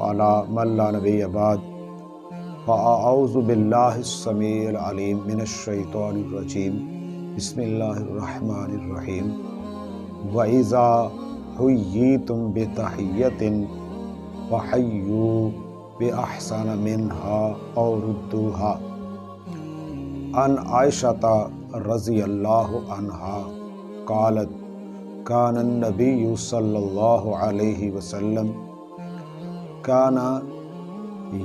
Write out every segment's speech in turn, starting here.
علی من لا نبی بعد فاعوذ باللہ السمیع العلیم من الشیطان الرجیم بسم اللہ الرحمن الرحیم وَإِذَا حُيِّيتُم بِتَحِيَّةٍ فَحَيُّوا بِأَحْسَنَ مِنْهَا أَوْ رُدُّوهَا۔ عن عائشة رضی اللہ عنہا قالت كان النبي صلی اللہ علیہ وسلم كان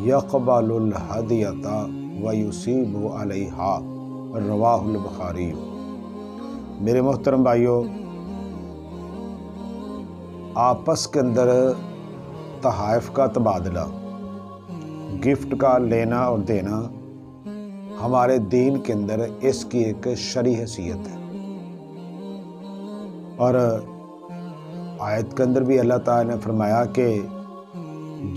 يقبل الهدية ويصيب عليها، رواہ البخاری۔ میرے محترم بھائیو، آپس کے اندر تحائف کا تبادلہ، گفٹ کا لینا اور دینا ہمارے دین کے اندر اس کی ایک شرعی حیثیت ہے، اور آیت کے اندر بھی اللہ تعالیٰ نے فرمایا کہ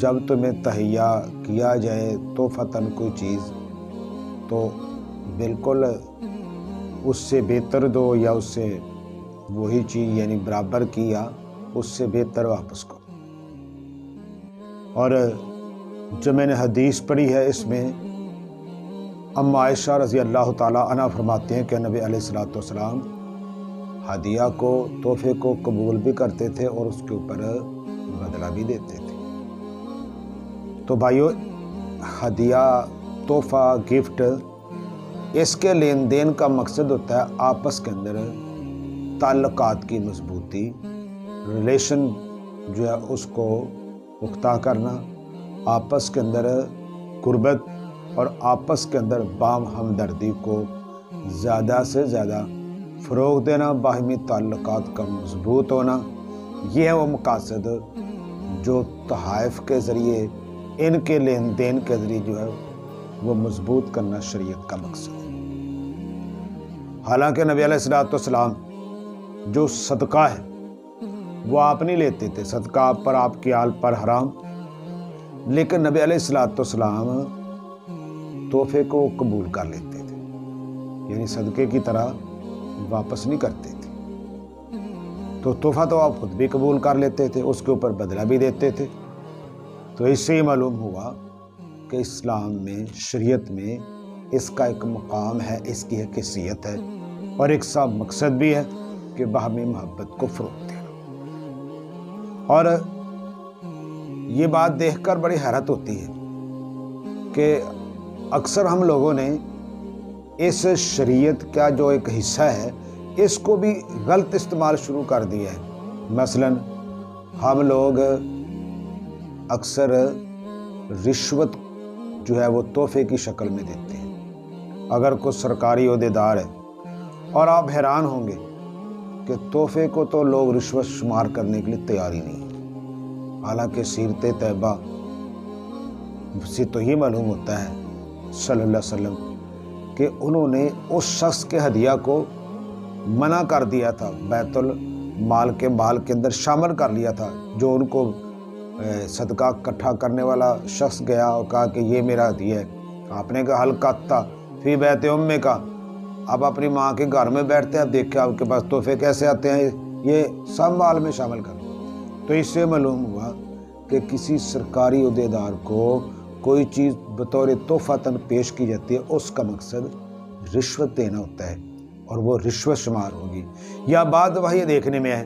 جب تمہیں تہیہ کیا جائے تحفتاً کوئی چیز تو بالکل اس سے بہتر دو، یا اس سے وہی چیز یعنی برابر کی یا اس سے بہتر واپس کرو۔ اور جو میں نے حدیث پڑھی ہے اس میں ام عائشہ رضی اللہ تعالیٰ عنہ فرماتے ہیں کہ نبی علیہ الصلوۃ والسلام ہدیہ کو، تحفے کو قبول بھی کرتے تھے اور اس کے اوپر بدلہ بھی دیتے تھے۔ تو بھائیو، ہدیہ، تحفہ، گفٹ، اس کے لین دین کا مقصد ہوتا ہے آپس کے اندر تعلقات کی مضبوطی، ریلیشن جو ہے اس کو پختہ کرنا، آپس کے اندر قربت اور آپس کے اندر باہم ہمدردی کو زیادہ سے زیادہ فروغ دینا، باہمی تعلقات کا مضبوط ہونا، یہ ہے وہ مقاصد جو تحائف کے ذریعے، ان کے لین دین کے ذریعے جو ہے وہ مضبوط کرنا شریعت کا مقصد ہے۔ حالانکہ نبی علیہ السلام جو صدقہ ہے وہ آپ نہیں لیتے تھے، صدقہ آپ پر، آپ کی آل پر حرام، لیکن نبی علیہ السلام تحفے کو قبول کر لیتے تھے، یعنی صدقے کی طرح واپس نہیں کرتے تھے۔ تو تحفہ تو آپ خود بھی قبول کر لیتے تھے، اس کے اوپر بدلہ بھی دیتے تھے۔ تو اس سے ہی معلوم ہوا کہ اسلام میں، شریعت میں اس کا ایک مقام ہے، اس کی ایک حیثیت ہے، اور ایک سا مقصد بھی ہے کہ باہمی محبت کو فروغ دینا۔ اور یہ بات دیکھ کر بڑی حیرت ہوتی ہے کہ اکثر ہم لوگوں نے اس شریعت کا جو ایک حصہ ہے اس کو بھی غلط استعمال شروع کر دیا ہے۔ مثلا ہم لوگ اکثر رشوت جو ہے وہ تحفے کی شکل میں دیتے ہیں۔ اگر کوئی سرکاری عہدیدار ہے، اور آپ حیران ہوں گے کہ تحفے کو تو لوگ رشوت شمار کرنے کے لیے تیار ہی نہیں ہیں، حالانکہ سیرت طیبہ سے تو یہ معلوم ہوتا ہے صلی اللہ علیہ وسلم کہ انہوں نے اس شخص کے ہدیہ کو منع کر دیا تھا، بیت المال کے مال کے اندر شامل کر لیا تھا۔ جو ان کو صدقہ اکٹھا کرنے والا شخص گیا اور کہا کہ یہ میرا ہدیہ ہے، آپ نے کہا حلقہ فی بیت امے کا، آپ اپنی ماں کے گھر میں بیٹھتے ہیں، آپ دیکھیں آپ کے پاس تحفے کیسے آتے ہیں، یہ سب مال میں شامل کر۔ تو اس سے معلوم ہوا کہ کسی سرکاری عہدیدار کو کوئی چیز بطور تحفتاً پیش کی جاتی ہے، اس کا مقصد رشوت دینا ہوتا ہے، اور وہ رشوت شمار ہوگی۔ یا بعد وہاں یہ دیکھنے میں ہے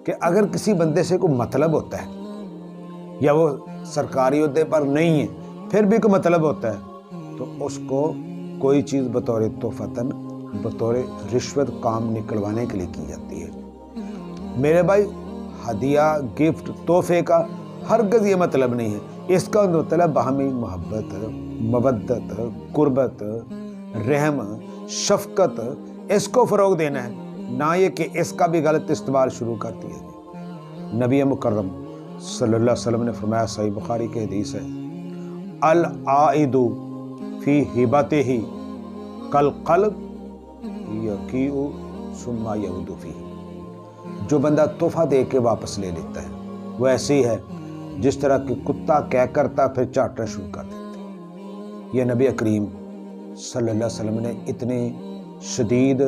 کہ اگر کسی بندے سے کوئی مطلب ہوتا ہے، یا وہ سرکاری عہدے پر نہیں ہے پھر بھی کوئی مطلب ہوتا ہے، تو اس کو کوئی چیز بطور تحفتاً، بطور رشوت کام نکلوانے کے لیے کی جاتی ہے۔ میرے بھائی، ہدیہ، گفٹ، تحفے کا ہرگز یہ مطلب نہیں ہے، اس کا مطلب باہمی محبت، مودت، قربت، رحم، شفقت، اس کو فروغ دینا ہے، نہ یہ کہ اس کا بھی غلط استعمال شروع کر دیا جائے۔ نبی مکرم صلی اللہ علیہ وسلم نے فرمایا، صحیح بخاری کی حدیث ہے، العائد فی ہبتہ کالقلب یقیء ثم یعود فیہ۔ جو بندہ تحفہ دے کے واپس لے لیتا ہے وہ ایسے ہی ہے جس طرح کہ کتا کیا کرتا پھر چاٹنا شروع کر دیتا ہے۔ یہ نبی کریم صلی اللہ علیہ وسلم نے اتنی شدید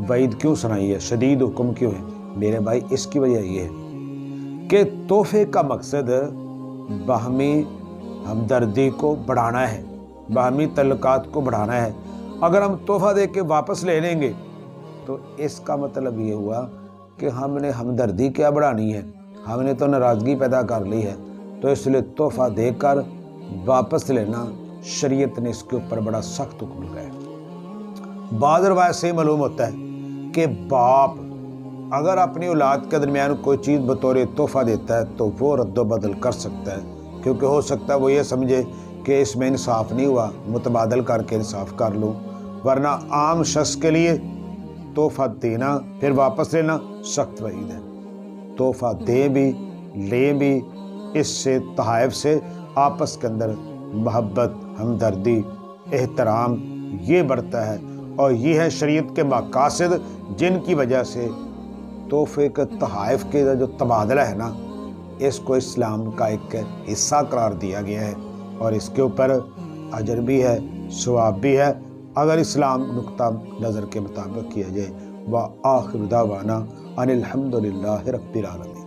وعید کیوں سنائی ہے، شدید حکم کیوں ہے؟ میرے بھائی اس کی وجہ یہ ہے کہ تحفے کا مقصد باہمی ہمدردی کو بڑھانا ہے، باہمی تعلقات کو بڑھانا ہے۔ اگر ہم تحفہ دے کے واپس لے لیں گے تو اس کا مطلب یہ ہوا کہ ہم نے ہمدردی کیا بڑھانی ہے، ہم نے تو ناراضگی پیدا کر لی ہے۔ تو اس لیے تحفہ دے کر واپس لینا شریعت نے اس کے اوپر بڑا سخت حکم لگایا۔ بعض روایت سے معلوم ہوتا ہے کہ باپ اگر اپنی اولاد کے درمیان کوئی چیز بطور تحفہ دیتا ہے تو وہ رد و بدل کر سکتا ہے، کیونکہ ہو سکتا ہے وہ یہ سمجھے کہ اس میں انصاف نہیں ہوا، متبادل کر کے انصاف کر لوں۔ ورنہ عام شخص کے لیے تحفہ دینا پھر واپس لینا سخت وعید ہے۔ تحفہ دیں بھی لیں بھی، اس سے تحائف سے آپس کے اندر محبت، ہمدردی، احترام یہ بڑھتا ہے، اور یہ ہے شریعت کے مقاصد جن کی وجہ سے تحفے کے تحائف کے جو تبادلہ ہے نا، اس کو اسلام کا ایک حصہ قرار دیا گیا ہے، اور اس کے اوپر اجر بھی ہے، ثواب بھی ہے اگر اسلام نقطہ نظر کے مطابق کیا جائے۔ وآخر دعوانا ان الحمد للہ رب العالمین۔